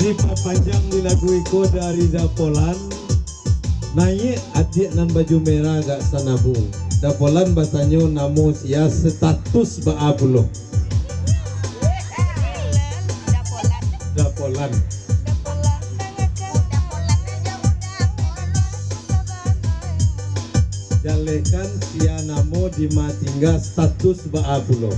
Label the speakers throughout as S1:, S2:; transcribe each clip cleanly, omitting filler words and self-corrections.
S1: Dipapanjang di lagu iko dari Dapolan. Naik adik nan baju merah gak sanabu. Dapolan batanyo namo sia status baabulo. Dapolan. Jalekan sia namo di matingga status baabulo.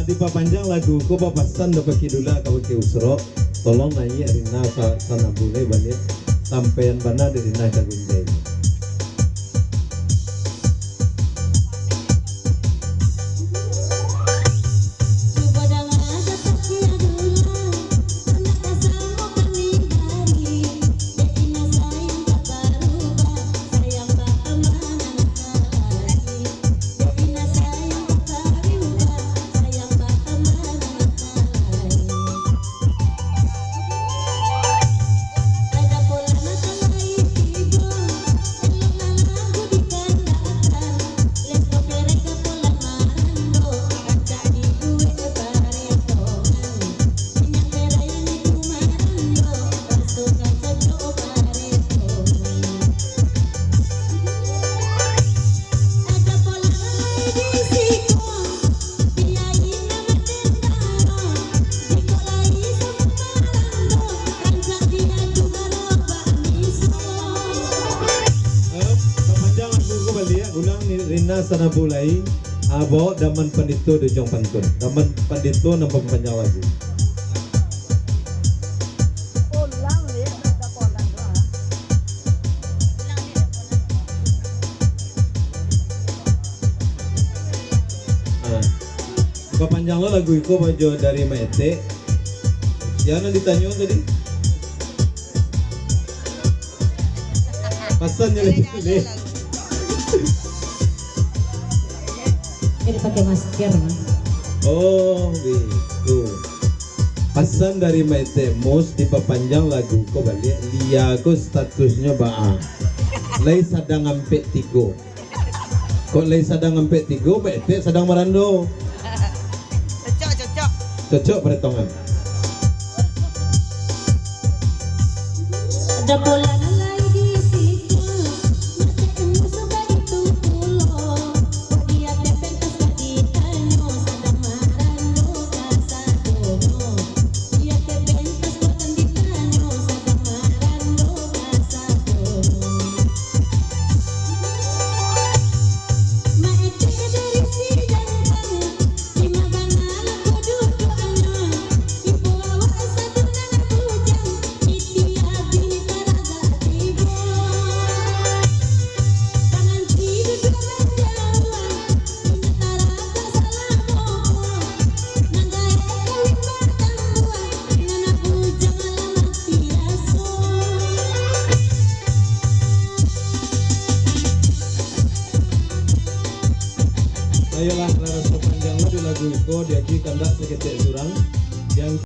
S1: Dipapanjang lagu ko papasan dapat kidula kau ke usro tolong nanya rina sana bule balik sampean bana dari rina kagunjai. Rina sana bulai abo daman pandito de jong pantun daman pandito na pampanjang lagu. Papanjang lo lagu iko baju dari Maete. Jangan ditanya tadi. Pasannya lebih.
S2: Ini pakai masker, Mas.
S1: Oh gitu. Pesan dari Maite Mus dipapanjang lagu ko balik lia ko statusnya baa. Lai sadang ngampek tigo. Kok lai sadang ngampek tigo Maite sedang merando. Cocok perhitungan.
S2: Ada bola
S1: iko dia ki kandak seketek surang yang